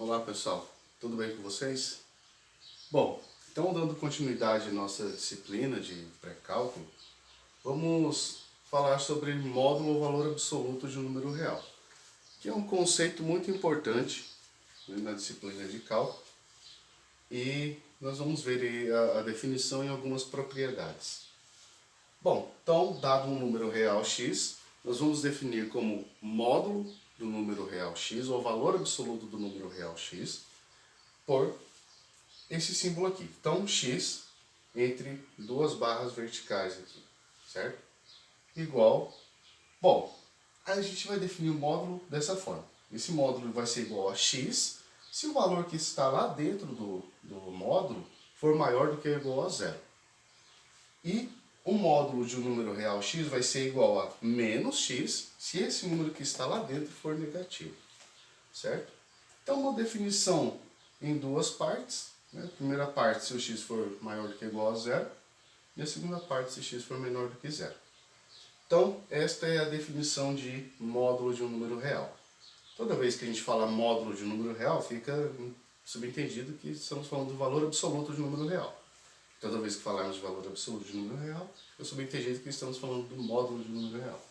Olá pessoal, tudo bem com vocês? Bom, então dando continuidade à nossa disciplina de pré-cálculo, vamos falar sobre módulo ou valor absoluto de um número real, que é um conceito muito importante na disciplina de cálculo e nós vamos ver aí a definição e algumas propriedades. Bom, então dado um número real x, nós vamos definir como módulo do número real x ou valor absoluto do número real x por esse símbolo aqui. Então, x entre duas barras verticais aqui, certo? Igual, bom, aí a gente vai definir o módulo dessa forma. Esse módulo vai ser igual a x se o valor que está lá dentro do módulo for maior do que ou igual a zero. E o módulo de um número real x vai ser igual a menos x se esse número que está lá dentro for negativo, certo? Então, uma definição em duas partes. A primeira parte, se o x for maior do que ou igual a zero, e a segunda parte, se x for menor do que zero. Então, esta é a definição de módulo de um número real. Toda vez que a gente fala módulo de um número real, fica subentendido que estamos falando do valor absoluto de um número real. Toda vez que falarmos de valor absoluto de um número real, fica subentendido que estamos falando do módulo de um número real.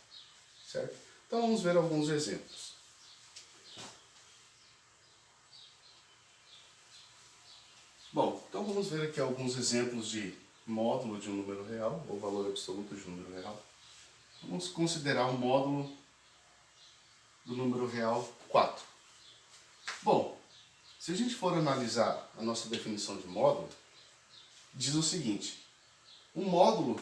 Certo? Então, vamos ver alguns exemplos. Bom, então vamos ver aqui alguns exemplos de módulo de um número real, ou valor absoluto de um número real. Vamos considerar o módulo do número real 4. Bom, se a gente for analisar a nossa definição de módulo, diz o seguinte: um módulo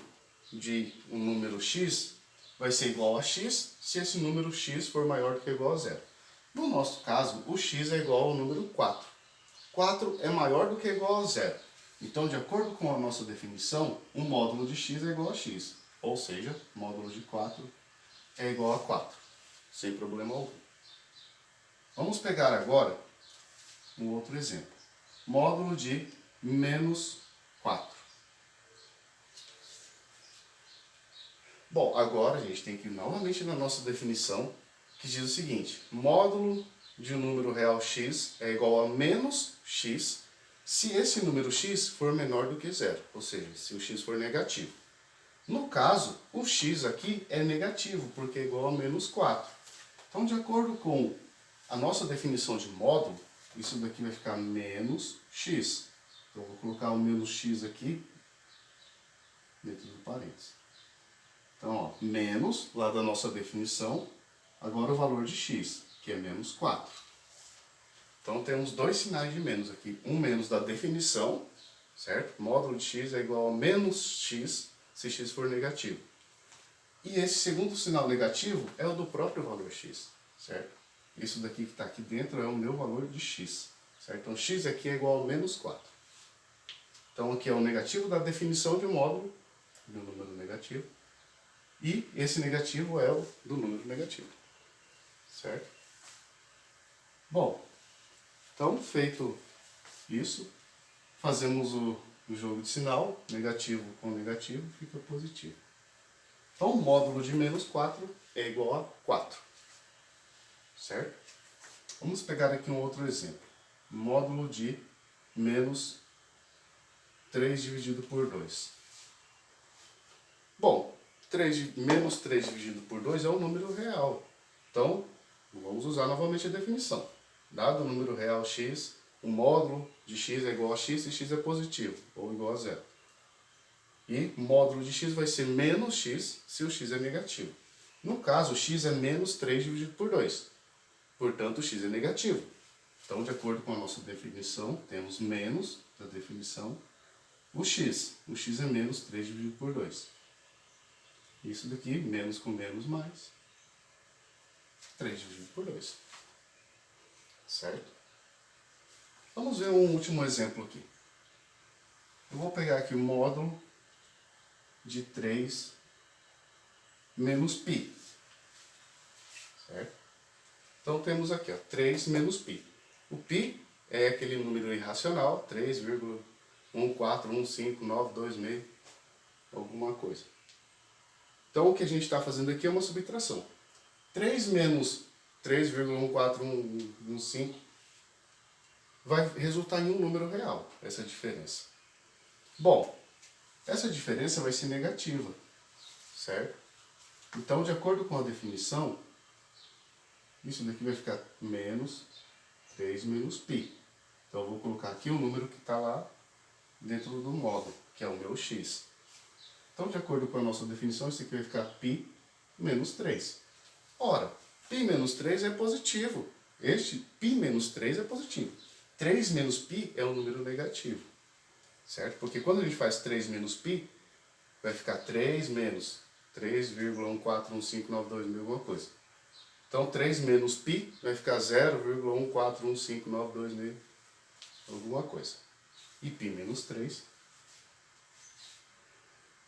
de um número x vai ser igual a x se esse número x for maior do que ou igual a zero. No nosso caso, o x é igual ao número 4. 4 é maior do que ou igual a zero. Então, de acordo com a nossa definição, o módulo de x é igual a x. Ou seja, módulo de 4 é igual a 4. Sem problema algum. Vamos pegar agora um outro exemplo. Módulo de menos 4. Bom, agora a gente tem que ir novamente na nossa definição, que diz o seguinte: módulo de um número real x é igual a menos x se esse número x for menor do que zero, ou seja, se o x for negativo. No caso, o x aqui é negativo, porque é igual a menos 4. Então, de acordo com a nossa definição de módulo, isso daqui vai ficar menos x. Então, eu vou colocar o menos x aqui dentro do parênteses. Então, ó, menos, lá da nossa definição, agora o valor de x, que é menos 4. Então, temos dois sinais de menos aqui. Um menos da definição, certo? Módulo de x é igual a menos x se x for negativo. E esse segundo sinal negativo é o do próprio valor x, certo? Isso daqui que está aqui dentro é o meu valor de x, certo? Então, x aqui é igual a menos 4. Então, aqui é o negativo da definição de módulo, de um número negativo. E esse negativo é o do número negativo, certo? Bom, então feito isso, fazemos o jogo de sinal, negativo com negativo fica positivo. Então o módulo de menos 4 é igual a 4, certo? Vamos pegar aqui um outro exemplo. Módulo de menos 3 dividido por 2. Bom, menos 3 dividido por 2 é um número real. Então, vamos usar novamente a definição. Dado o número real x, o módulo de x é igual a x se x é positivo, ou igual a zero. E o módulo de x vai ser menos x se o x é negativo. No caso, x é menos 3 dividido por 2. Portanto, o x é negativo. Então, de acordo com a nossa definição, temos menos da definição o x. O x é menos 3 dividido por 2. Isso daqui, menos com menos, mais 3 dividido por 2. Certo? Vamos ver um último exemplo aqui. Eu vou pegar aqui o módulo de 3 menos π. Certo? Então temos aqui, ó, 3 menos π. O π é aquele número irracional, 3,1415926, alguma coisa. Então o que a gente está fazendo aqui é uma subtração. 3 menos 3,14115 vai resultar em um número real, essa diferença. Bom, essa diferença vai ser negativa, certo? Então, de acordo com a definição, isso daqui vai ficar menos 3 menos π. Então, eu vou colocar aqui o número que está lá dentro do módulo, que é o meu x. Então, de acordo com a nossa definição, isso aqui vai ficar π menos 3. Ora, π menos 3 é positivo. Este π menos 3 é positivo. 3 menos π é um número negativo, certo? Porque quando a gente faz 3 menos π, vai ficar 3 menos 3,141592 alguma coisa. Então, 3 menos π vai ficar 0,141592 alguma coisa. E π menos 3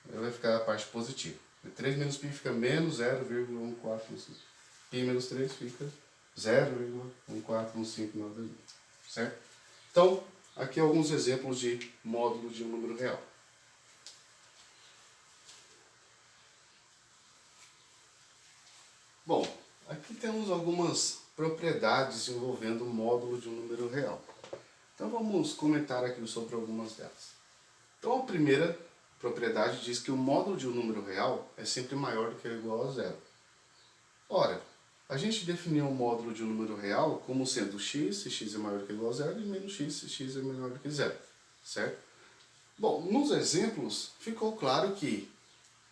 vai ficar a parte positiva. 3 menos π fica menos 0,1415. π menos 3 fica 0,141592, certo? Então, aqui alguns exemplos de módulo de um número real. Bom, aqui temos algumas propriedades envolvendo o módulo de um número real. Então vamos comentar aqui sobre algumas delas. Então a primeira propriedade diz que o módulo de um número real é sempre maior do que ou igual a zero. Ora, a gente definiu o módulo de um número real como sendo x, se x é maior do que ou igual a zero, e menos x, se x é menor do que zero, certo? Bom, nos exemplos ficou claro que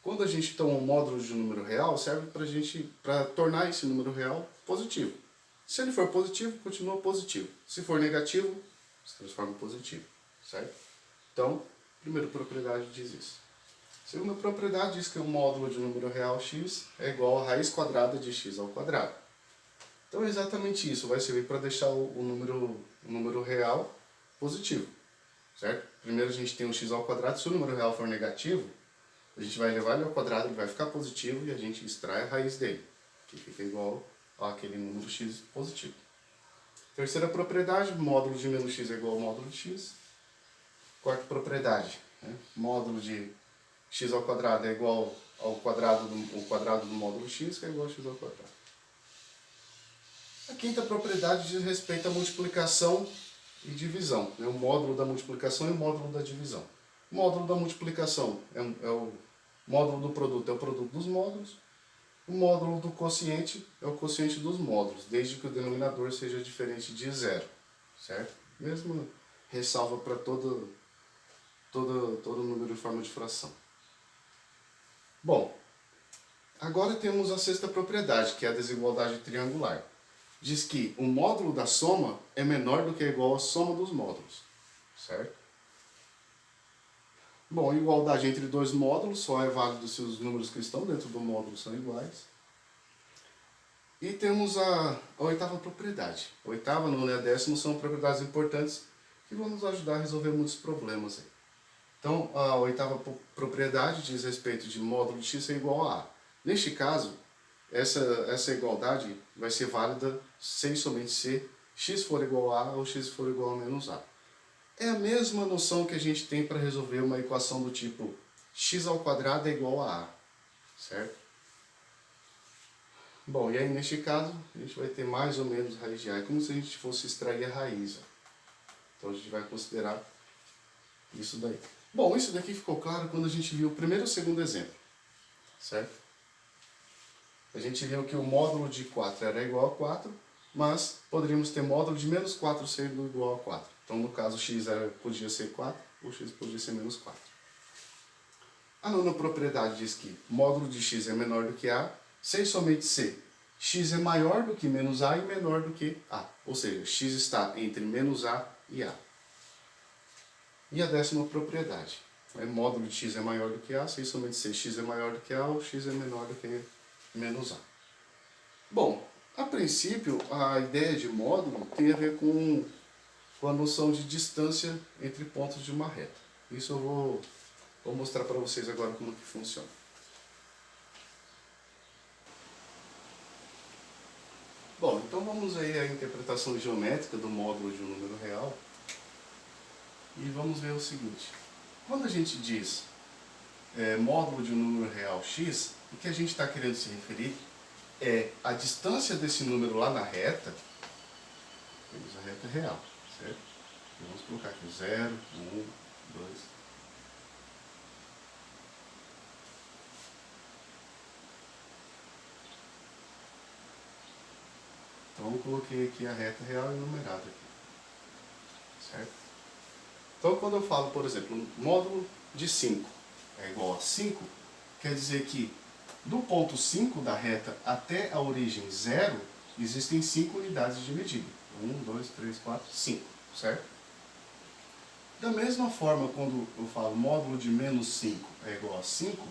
quando a gente toma um módulo de um número real, serve para tornar esse número real positivo. Se ele for positivo, continua positivo. Se for negativo, se transforma em positivo, certo? Então, a primeira propriedade diz isso. A segunda propriedade diz que o módulo de um número real x é igual a raiz quadrada de x ao quadrado. Então é exatamente isso, vai servir para deixar o número real positivo, certo? Primeiro a gente tem o x ao quadrado, se o número real for negativo, a gente vai levar ele ao quadrado, ele vai ficar positivo e a gente extrai a raiz dele, que fica igual àquele número x positivo. Terceira propriedade, módulo de menos x é igual ao módulo de x. Quarta propriedade, módulo de x ao quadrado é igual ao quadrado do módulo x, que é igual a x ao quadrado. A quinta propriedade diz respeito à multiplicação e divisão, o módulo da multiplicação e o módulo da divisão. O módulo da multiplicação é o módulo do produto, é o produto dos módulos. O módulo do quociente é o quociente dos módulos, desde que o denominador seja diferente de zero, certo? Mesmo ressalva para todo número em forma de fração. Bom, agora temos a sexta propriedade, que é a desigualdade triangular. Diz que o módulo da soma é menor do que ou igual à soma dos módulos, certo? Bom, igualdade entre dois módulos só é válido se os números que estão dentro do módulo são iguais. E temos a oitava propriedade. A oitava, nona e a décima são propriedades importantes que vão nos ajudar a resolver muitos problemas aí. Então, a oitava propriedade diz respeito de módulo de x é igual a A. Neste caso, essa igualdade vai ser válida se e somente se x for igual a A ou x for igual a menos A. É a mesma noção que a gente tem para resolver uma equação do tipo x ao quadrado é igual a A, certo? Bom, e aí neste caso, a gente vai ter mais ou menos raiz de A. É como se a gente fosse extrair a raiz. Então a gente vai considerar isso daí. Bom, isso daqui ficou claro quando a gente viu o primeiro e o segundo exemplo, certo? A gente viu que o módulo de 4 era igual a 4, mas poderíamos ter módulo de menos 4 sendo igual a 4. Então, no caso, x podia ser 4, ou x podia ser menos 4. A nona propriedade diz que módulo de x é menor do que A, se e somente se x é maior do que menos A e menor do que A. Ou seja, x está entre menos A e A. E a décima propriedade, módulo de x é maior do que A, se e somente se x é maior do que A ou x é menor do que menos A. Bom, a princípio, a ideia de módulo tem a ver com a noção de distância entre pontos de uma reta. Isso eu vou mostrar para vocês agora como que funciona. Bom, então vamos aí à interpretação geométrica do módulo de um número real. E vamos ver o seguinte. Quando a gente diz módulo de um número real x, o que a gente está querendo se referir é a distância desse número lá na reta, temos a reta real, certo? Vamos colocar aqui 0, 1, 2. Então eu coloquei aqui a reta real enumerada aqui, certo? Então quando eu falo, por exemplo, módulo de 5 é igual a 5, quer dizer que do ponto 5 da reta até a origem 0, existem 5 unidades de medida. 1, 2, 3, 4, 5, certo? Da mesma forma, quando eu falo módulo de menos 5 é igual a 5,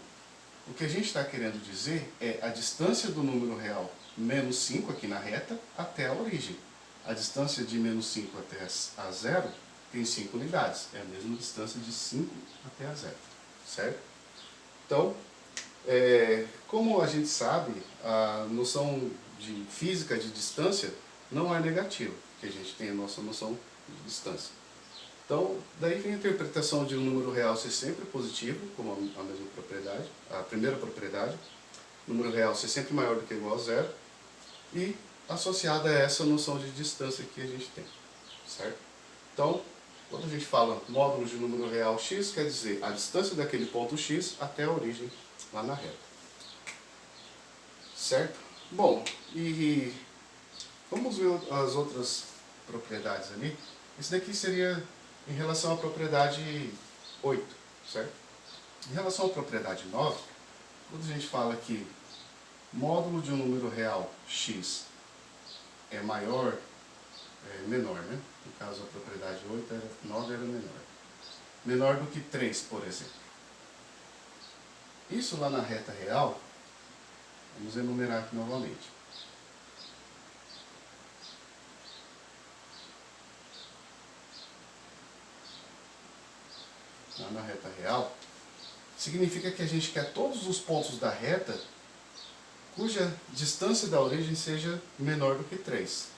o que a gente está querendo dizer é a distância do número real menos 5 aqui na reta até a origem. A distância de menos 5 até a 0 tem 5 unidades. É a mesma distância de 5 até a 0, certo? Então, como a gente sabe, a noção de física de distância não é negativa, porque a gente tem a nossa noção de distância. Então, daí vem a interpretação de um número real ser sempre positivo, como a mesma propriedade, a primeira propriedade, número real ser sempre maior do que ou igual a 0, e associada a essa noção de distância que a gente tem, certo? Então, quando a gente fala módulo de número real x, quer dizer a distância daquele ponto x até a origem lá na reta, certo? Bom, e vamos ver as outras propriedades ali. Esse daqui seria em relação à propriedade 8, certo? Em relação à propriedade 9, quando a gente fala que módulo de um número real x é maior, menor, né? No caso a propriedade 8, 9 era menor. Menor do que 3, por exemplo. Isso lá na reta real, vamos enumerar aqui novamente. Lá na reta real, significa que a gente quer todos os pontos da reta cuja distância da origem seja menor do que 3,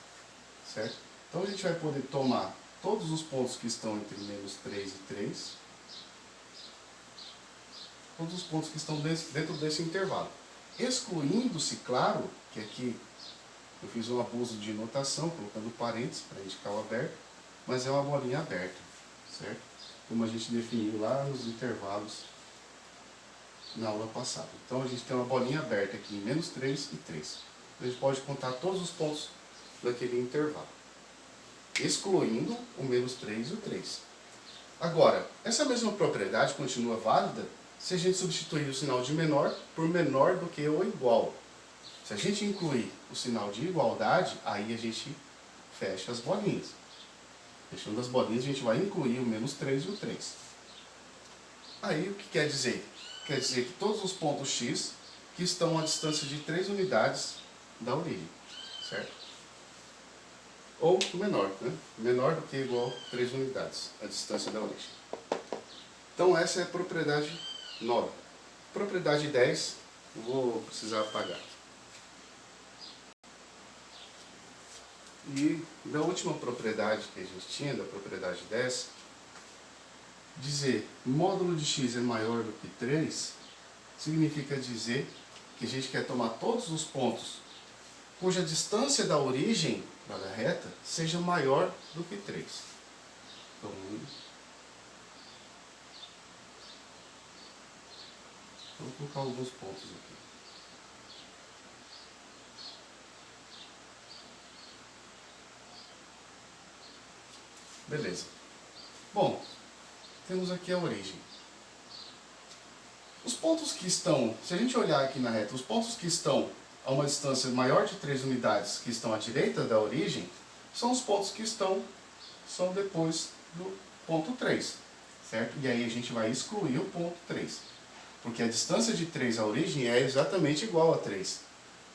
certo? Então a gente vai poder tomar todos os pontos que estão entre menos 3 e 3, todos os pontos que estão dentro desse intervalo. Excluindo-se, claro, que aqui eu fiz um abuso de notação, colocando parênteses para indicar o aberto, mas é uma bolinha aberta, certo? Como a gente definiu lá nos intervalos na aula passada. Então a gente tem uma bolinha aberta aqui em menos 3 e 3. A gente pode contar todos os pontos daquele intervalo, excluindo o menos 3 e o 3. Agora, essa mesma propriedade continua válida se a gente substituir o sinal de menor por menor do que ou igual. Se a gente incluir o sinal de igualdade, aí a gente fecha as bolinhas. Fechando as bolinhas, a gente vai incluir o menos 3 e o 3. Aí o que quer dizer? Quer dizer que todos os pontos x que estão a distância de 3 unidades da origem, certo? Ou menor, né? Menor do que ou igual a 3 unidades, a distância da origem. Então essa é a propriedade 9. Propriedade 10, vou precisar apagar. E da última propriedade que a gente tinha, da propriedade 10, dizer módulo de x é maior do que 3, significa dizer que a gente quer tomar todos os pontos cuja distância da origem da reta seja maior do que 3. Então, vou colocar alguns pontos aqui. Beleza. Bom, temos aqui a origem. Os pontos que estão, se a gente olhar aqui na reta, os pontos que estão a uma distância maior de 3 unidades, que estão à direita da origem, são os pontos que são depois do ponto 3, certo? E aí a gente vai excluir o ponto 3, porque a distância de 3 à origem é exatamente igual a 3,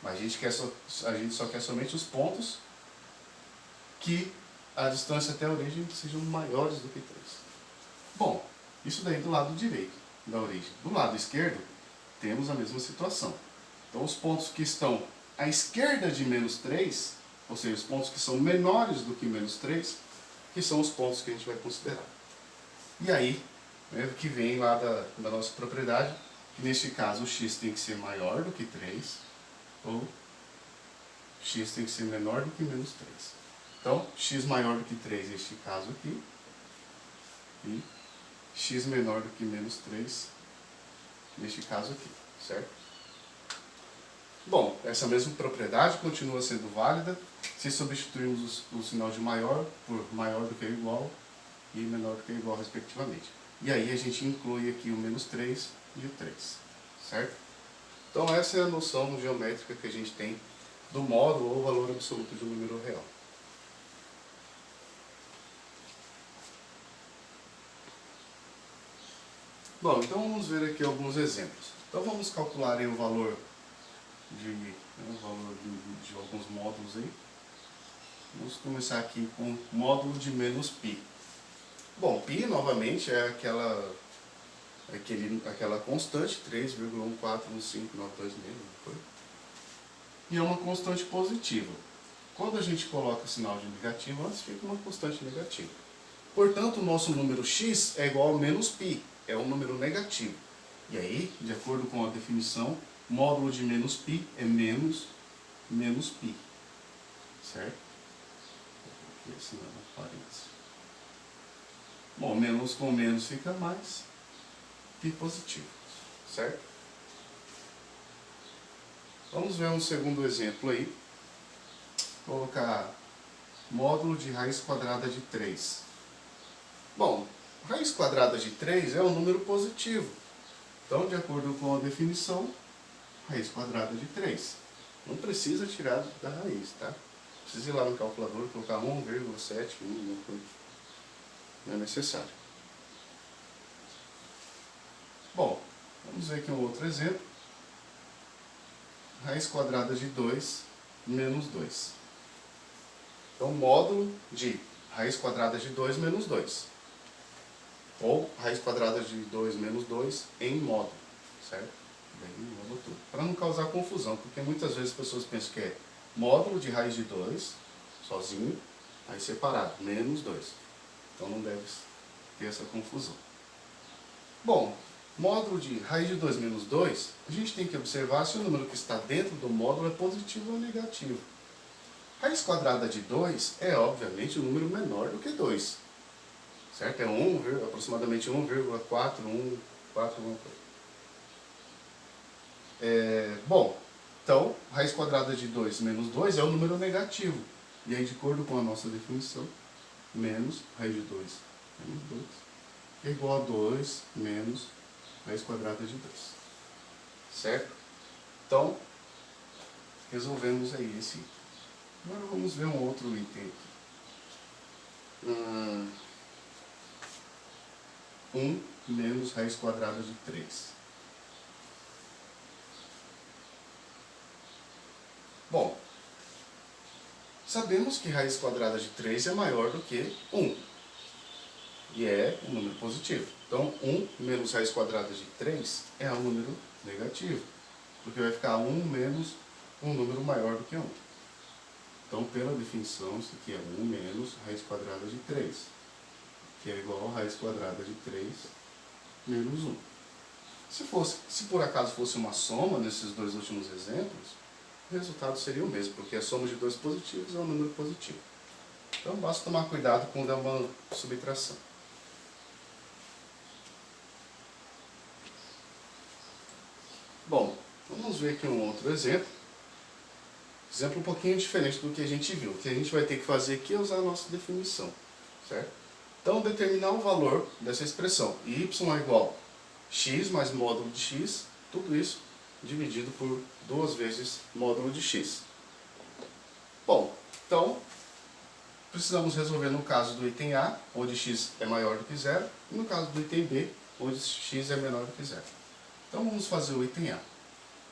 mas a gente só quer somente os pontos que a distância até a origem sejam maiores do que 3. Bom, isso daí do lado direito da origem. Do lado esquerdo, temos a mesma situação. Então, os pontos que estão à esquerda de menos 3, ou seja, os pontos que são menores do que menos 3, que são os pontos que a gente vai considerar. E aí, né, que vem lá da nossa propriedade, que neste caso o x tem que ser maior do que 3, ou x tem que ser menor do que menos 3. Então, x maior do que 3 neste caso aqui, e x menor do que menos 3, neste caso aqui, certo? Bom, essa mesma propriedade continua sendo válida se substituirmos o sinal de maior por maior do que ou igual e menor do que ou igual, respectivamente. E aí a gente inclui aqui o menos 3 e o 3, certo? Então essa é a noção geométrica que a gente tem do módulo ou valor absoluto de um número real. Bom, então vamos ver aqui alguns exemplos. Então vamos calcular aí o valor de alguns módulos aí. Vamos começar aqui com o módulo de menos π. Bom, π novamente é aquela constante, 3,141592 mesmo, e é uma constante positiva. Quando a gente coloca sinal de negativo, antes fica uma constante negativa. Portanto, o nosso número x é igual a menos π, é um número negativo. E aí, de acordo com a definição, módulo de menos π é menos π, certo? Aqui assinando a parênteses. Bom, menos com menos fica mais, π positivo, certo? Vamos ver um segundo exemplo aí. Vou colocar módulo de raiz quadrada de 3. Bom, raiz quadrada de 3 é um número positivo. Então, de acordo com a definição, raiz quadrada de 3. Não precisa tirar da raiz, tá? Precisa ir lá no calculador, colocar 1,71, não é necessário. Bom, vamos ver aqui um outro exemplo. Raiz quadrada de 2 menos 2. Então, módulo de raiz quadrada de 2 menos 2. Ou raiz quadrada de 2 menos 2 em módulo, certo? Bem, módulo tudo. Para não causar confusão, porque muitas vezes as pessoas pensam que é módulo de raiz de 2, sozinho, aí separado, menos 2. Então não deve ter essa confusão. Bom, módulo de raiz de 2 menos 2, a gente tem que observar se o número que está dentro do módulo é positivo ou negativo. Raiz quadrada de 2 é, obviamente, um número menor do que 2. Certo? É aproximadamente 1,414. Bom, então, raiz quadrada de 2 menos 2 é um número negativo. E aí, de acordo com a nossa definição, menos raiz de 2 menos 2 é igual a 2 menos raiz quadrada de 2. Certo? Então, resolvemos aí esse item. Agora vamos ver um outro item aqui. 1 menos raiz quadrada de 3. Bom, sabemos que raiz quadrada de 3 é maior do que 1. E é um número positivo. Então, 1 menos raiz quadrada de 3 é um número negativo. Porque vai ficar 1 menos um número maior do que 1. Então, pela definição, isso aqui é 1 menos raiz quadrada de 3. Que é igual a raiz quadrada de 3 menos 1. Se por acaso fosse uma soma nesses dois últimos exemplos, o resultado seria o mesmo, porque a soma de dois positivos é um número positivo. Então basta tomar cuidado com dar uma subtração. Bom, vamos ver aqui um outro exemplo. Exemplo um pouquinho diferente do que a gente viu. O que a gente vai ter que fazer aqui é usar a nossa definição, certo? Então, determinar o valor dessa expressão. Y é igual a x mais módulo de x, tudo isso dividido por 2 vezes módulo de x. Bom, então, precisamos resolver no caso do item A, onde x é maior do que zero, e no caso do item B, onde x é menor do que zero. Então, vamos fazer o item A.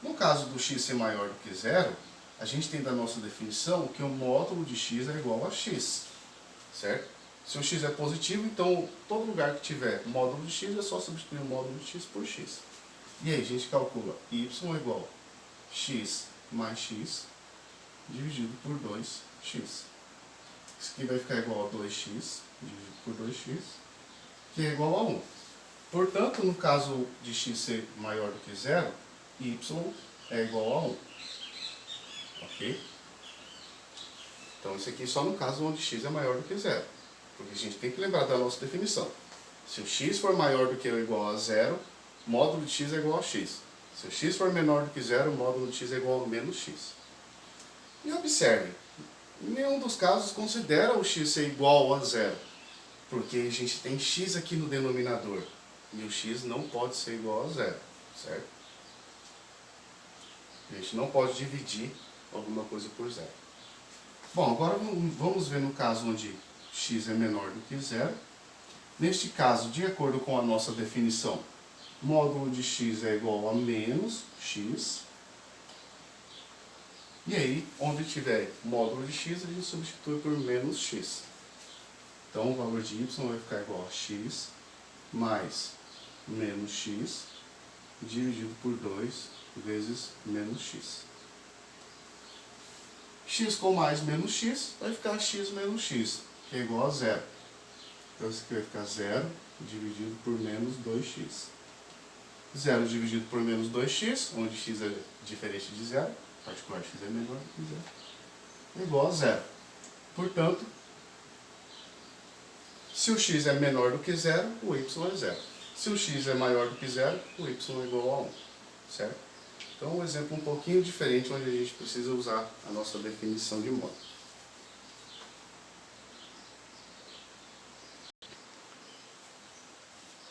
No caso do x ser maior do que zero, a gente tem da nossa definição que o módulo de x é igual a x, certo? Se o x é positivo, então todo lugar que tiver módulo de x é só substituir o módulo de x por x. E aí a gente calcula y é igual a x mais x dividido por 2x. Isso aqui vai ficar igual a 2x dividido por 2x, que é igual a 1. Portanto, no caso de x ser maior do que zero, y é igual a 1. Ok? Então, isso aqui só no caso onde x é maior do que zero. Porque a gente tem que lembrar da nossa definição. Se o x for maior do que ou igual a zero, módulo de x é igual a x. Se o x for menor do que zero, módulo de x é igual a menos x. E observe, em nenhum dos casos considera o x ser igual a zero, porque a gente tem x aqui no denominador, e o x não pode ser igual a zero, certo? A gente não pode dividir alguma coisa por zero. Bom, agora vamos ver no caso onde x é menor do que zero. Neste caso, de acordo com a nossa definição, módulo de x é igual a menos x. E aí, onde tiver módulo de x, a gente substitui por menos x. Então, o valor de y vai ficar igual a x mais menos x dividido por 2 vezes menos x. X com mais menos x vai ficar x menos x, que é igual a zero. Então, isso aqui vai ficar 0 dividido por menos 2x. 0 dividido por menos 2x, onde x é diferente de zero, particular x é menor do que zero, é igual a zero. Portanto, se o x é menor do que zero, o y é zero. Se o x é maior do que zero, o y é igual a 1. Certo? Então, um exemplo um pouquinho diferente, onde a gente precisa usar a nossa definição de módulo.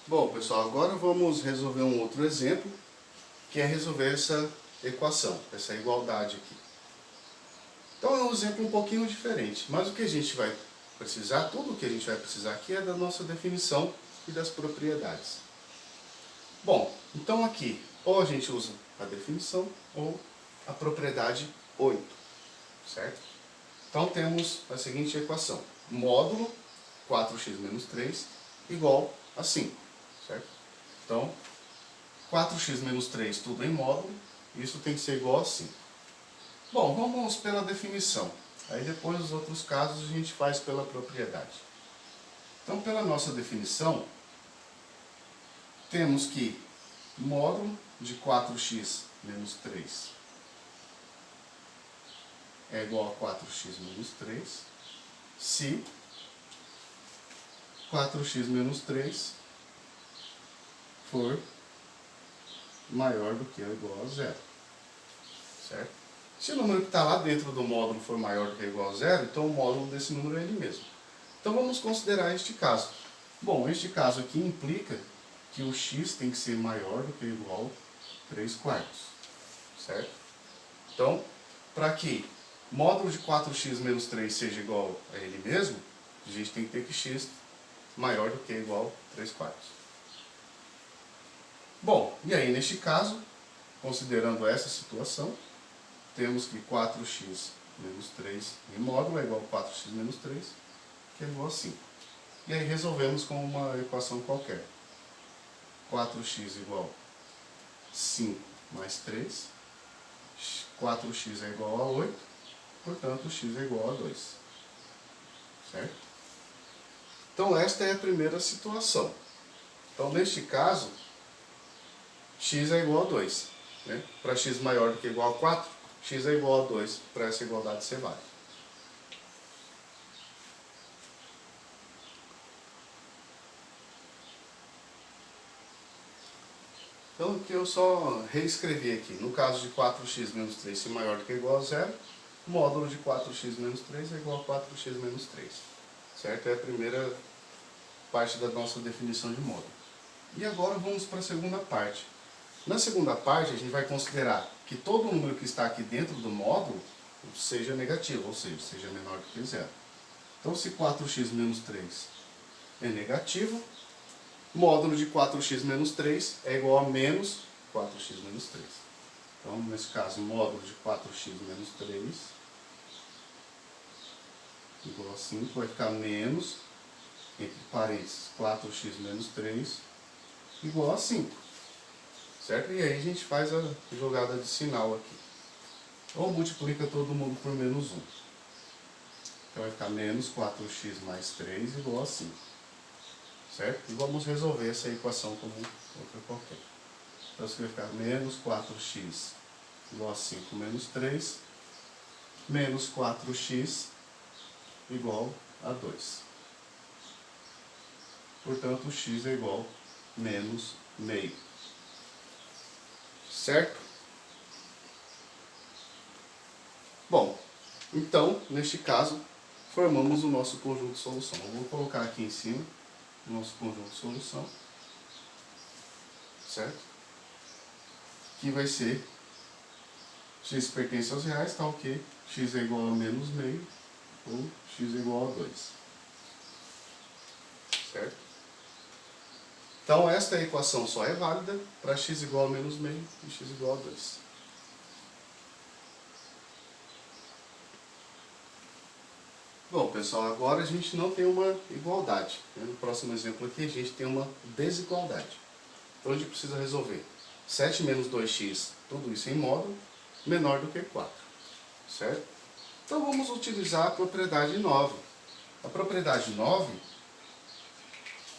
Bom, pessoal, agora vamos resolver um outro exemplo, que é resolver essa equação, essa igualdade aqui. Então, é um exemplo um pouquinho diferente, mas o que a gente vai precisar, tudo o que a gente vai precisar aqui é da nossa definição e das propriedades. Bom, então aqui, ou a gente usa a definição ou a propriedade 8, certo? Então temos a seguinte equação: módulo 4x menos 3 igual a 5, certo? Então, 4x menos 3 tudo em módulo, isso tem que ser igual a 5. Bom, vamos pela definição. Aí depois os outros casos a gente faz pela propriedade. Então, pela nossa definição, temos que módulo de 4x menos 3 é igual a 4x menos 3 se 4x menos 3 for maior do que ou igual a zero. Certo? Se o número que está lá dentro do módulo for maior do que ou igual a zero, então o módulo desse número é ele mesmo. Então vamos considerar este caso. Bom, este caso aqui implica que o x tem que ser maior do que ou igual a 3/4. Certo? Então, para que módulo de 4x menos 3 seja igual a ele mesmo, a gente tem que ter que x maior do que ou igual a 3/4. Bom, e aí neste caso, considerando essa situação, temos que 4x menos 3 em módulo é igual a 4x menos 3, que é igual a 5. E aí resolvemos com uma equação qualquer. 4x igual a 5 mais 3, 4x é igual a 8, portanto x é igual a 2. Certo? Então esta é a primeira situação. Então neste caso, x é igual a 2. Né? Para x maior do que ou igual a 4, x é igual a 2 para essa igualdade ser válida. Então aqui eu só reescrevi aqui. No caso de 4x menos 3 ser maior do que ou igual a 0, módulo de 4x menos 3 é igual a 4x menos 3. Certo? É a primeira parte da nossa definição de módulo. E agora vamos para a segunda parte. Na segunda parte, a gente vai considerar que todo número que está aqui dentro do módulo seja negativo, ou seja menor do que zero. Então, se 4x menos 3 é negativo, módulo de 4x menos 3 é igual a menos 4x menos 3. Então, nesse caso, módulo de 4x menos 3 igual a 5, vai ficar menos, entre parênteses, 4x menos 3 igual a 5. Certo? E aí a gente faz a jogada de sinal aqui. Ou multiplica todo mundo por menos 1. Então vai ficar menos 4x mais 3 igual a 5. Certo? E vamos resolver essa equação como outra qualquer. Então isso vai ficar menos 4x igual a 5 menos 3, menos 4x igual a 2. Portanto, x é igual a menos meio. Certo? Bom, então, neste caso, formamos o nosso conjunto de solução. Eu vou colocar aqui em cima o nosso conjunto de solução. Certo? Que vai ser x pertence aos reais, tal que x é igual a menos meio ou x é igual a 2. Certo? Então, esta equação só é válida para x igual a menos meio e x igual a 2. Bom, pessoal, agora a gente não tem uma igualdade. No próximo exemplo aqui, a gente tem uma desigualdade. Então, a gente precisa resolver 7 menos 2x, tudo isso em módulo, menor do que 4. Certo? Então, vamos utilizar a propriedade 9. A propriedade 9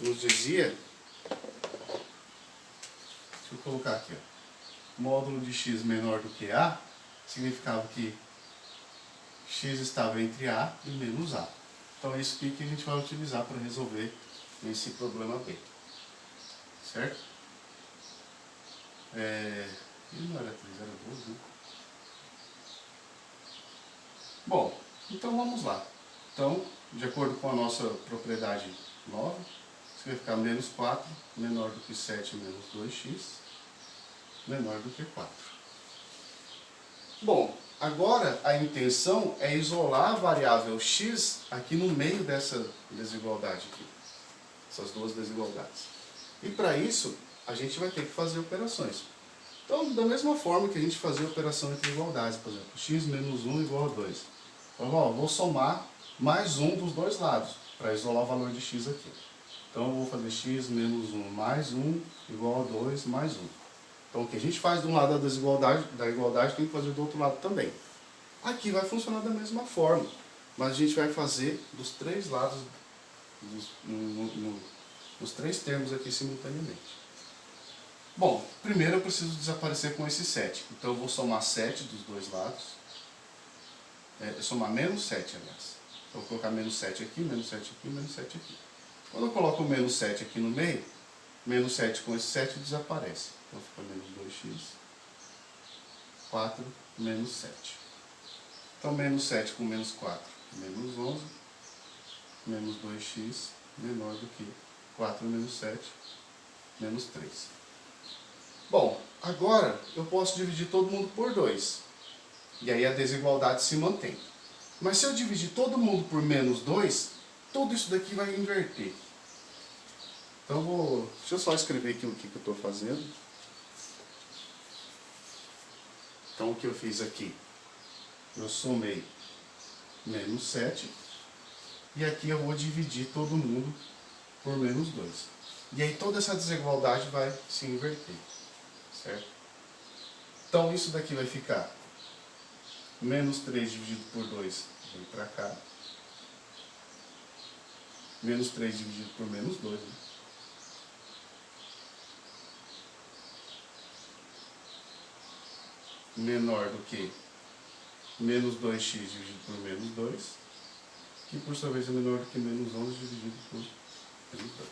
nos dizia, deixa eu colocar aqui, ó, módulo de x menor do que a, significava que x estava entre a e menos a. Então é isso aqui que a gente vai utilizar para resolver esse problema B. Certo? Não era 3, era 12, né? Bom, então vamos lá. Então, de acordo com a nossa propriedade 9, isso vai ficar menos 4, menor do que 7 menos 2x, menor do que 4. Bom, agora a intenção é isolar a variável x aqui no meio dessa desigualdade aqui. Essas duas desigualdades. E para isso, a gente vai ter que fazer operações. Então, da mesma forma que a gente fazia operação entre igualdades, por exemplo, x menos 1 igual a 2. Então, ó, vou somar mais 1 dos dois lados, para isolar o valor de x aqui. Então, eu vou fazer x menos 1 mais 1 igual a 2 mais 1. Então, o que a gente faz de um lado da igualdade tem que fazer do outro lado também. Aqui vai funcionar da mesma forma, mas a gente vai fazer dos três lados, nos três termos aqui simultaneamente. Bom, primeiro eu preciso desaparecer com esse 7. Então, eu vou somar 7 dos dois lados. Somar menos 7, aliás. Então, eu vou colocar menos 7 aqui, menos 7 aqui, menos 7 aqui. Quando eu coloco o menos 7 aqui no meio, menos 7 com esse 7 desaparece. Então fica menos 2x, 4, menos 7. Então menos 7 com menos 4, menos 11, menos 2x, menor do que 4 menos 7, menos 3. Bom, agora eu posso dividir todo mundo por 2. E aí a desigualdade se mantém. Mas se eu dividir todo mundo por menos 2, tudo isso daqui vai inverter. Então deixa eu só escrever aqui o que eu estou fazendo. Então o que eu fiz aqui? Eu somei menos 7. E aqui eu vou dividir todo mundo por menos 2. E aí toda essa desigualdade vai se inverter. Certo? Então isso daqui vai ficar menos 3 dividido por 2 vem para cá. Menos 3 dividido por menos 2. Né? Menor do que menos 2x dividido por menos 2, que por sua vez é menor do que menos 11 dividido por menos 2.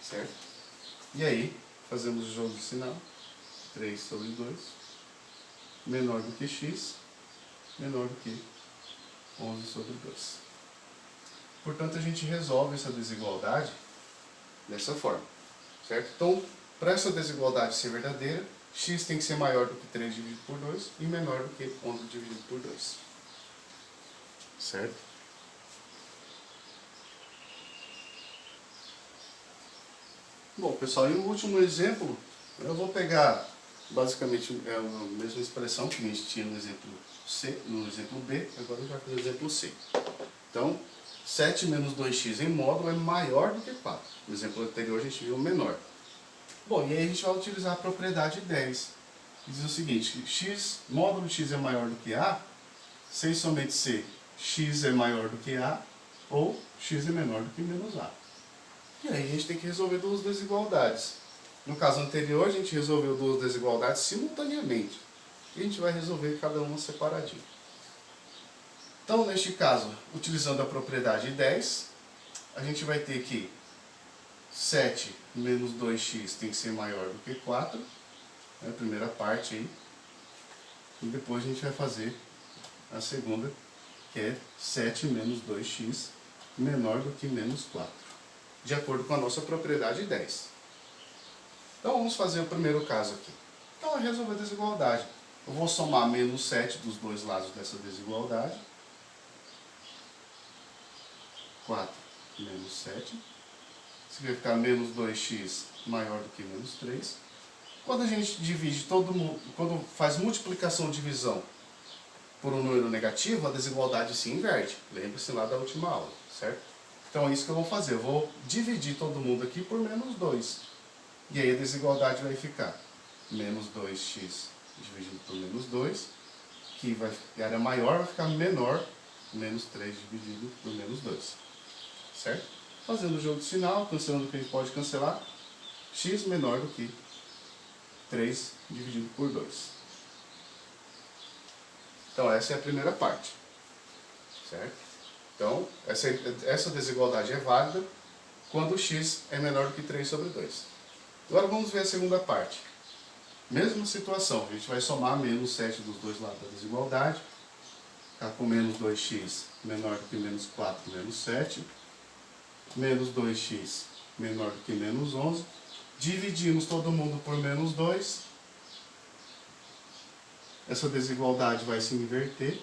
Certo? E aí, fazemos o jogo de sinal. 3 sobre 2, menor do que x, menor do que 11 sobre 2. Portanto, a gente resolve essa desigualdade dessa forma. Certo? Então, para essa desigualdade ser verdadeira, x tem que ser maior do que 3 dividido por 2 e menor do que 11 dividido por 2. Certo? Bom, pessoal, e o último exemplo, eu vou pegar basicamente a mesma expressão que a gente tinha no exemplo C, no exemplo B, agora a gente vai fazer o exemplo C. Então, 7 menos 2x em módulo é maior do que 4. No exemplo anterior a gente viu menor. Bom, e aí a gente vai utilizar a propriedade 10. Que diz o seguinte, módulo de x é maior do que a, se e somente se x é maior do que a, ou x é menor do que menos a. E aí a gente tem que resolver duas desigualdades. No caso anterior, a gente resolveu duas desigualdades simultaneamente. E a gente vai resolver cada uma separadinho. Então, neste caso, utilizando a propriedade 10, a gente vai ter que 7 menos 2x tem que ser maior do que 4, é a primeira parte aí. E depois a gente vai fazer a segunda, que é 7 menos 2x menor do que menos 4, de acordo com a nossa propriedade 10. Então vamos fazer o primeiro caso aqui. Então é resolver a desigualdade. Eu vou somar menos 7 dos dois lados dessa desigualdade. 4 menos 7. Significa menos 2x maior do que menos 3. Quando a gente divide quando faz multiplicação ou divisão por um número negativo, a desigualdade se inverte. Lembre-se lá da última aula, certo? Então é isso que eu vou fazer. Eu vou dividir todo mundo aqui por menos 2. E aí a desigualdade vai ficar menos 2x dividido por menos 2, que era maior, vai ficar menor, menos 3 dividido por menos 2. Certo? Fazendo o jogo de sinal, cancelando o que a gente pode cancelar, x menor do que 3 dividido por 2. Então essa é a primeira parte. Certo? Então essa desigualdade é válida quando x é menor do que 3 sobre 2. Agora vamos ver a segunda parte. Mesma situação, a gente vai somar menos 7 dos dois lados da desigualdade. Ficar com menos 2x menor do que menos 4 menos 7. Menos 2x menor do que menos 11. Dividimos todo mundo por menos 2. Essa desigualdade vai se inverter.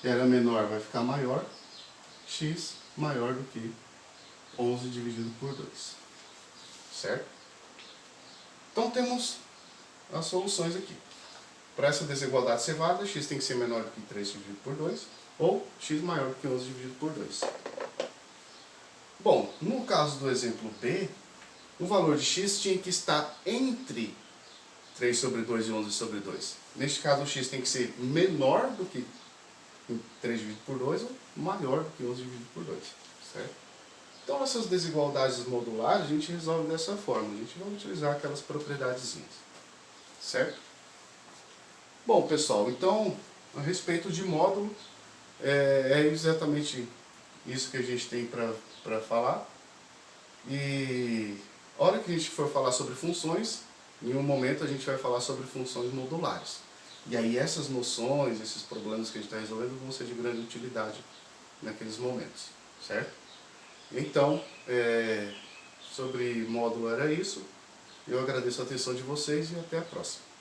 Era menor, vai ficar maior. X maior do que 11 dividido por 2. Certo? Então temos as soluções aqui. Para essa desigualdade ser válida, x tem que ser menor do que 3 dividido por 2, ou x maior do que 11 dividido por 2. Bom, no caso do exemplo B, o valor de x tinha que estar entre 3 sobre 2 e 11 sobre 2. Neste caso, o x tem que ser menor do que 3 dividido por 2 ou maior do que 11 dividido por 2. Certo? Então, essas desigualdades modulares a gente resolve dessa forma. A gente vai utilizar aquelas propriedadezinhas. Certo? Bom, pessoal, então, a respeito de módulo, é exatamente isso que a gente tem para falar. E a hora que a gente for falar sobre funções, em um momento a gente vai falar sobre funções modulares. E aí essas noções, esses problemas que a gente está resolvendo vão ser de grande utilidade naqueles momentos. Certo? Então, sobre módulo era isso. Eu agradeço a atenção de vocês e até a próxima.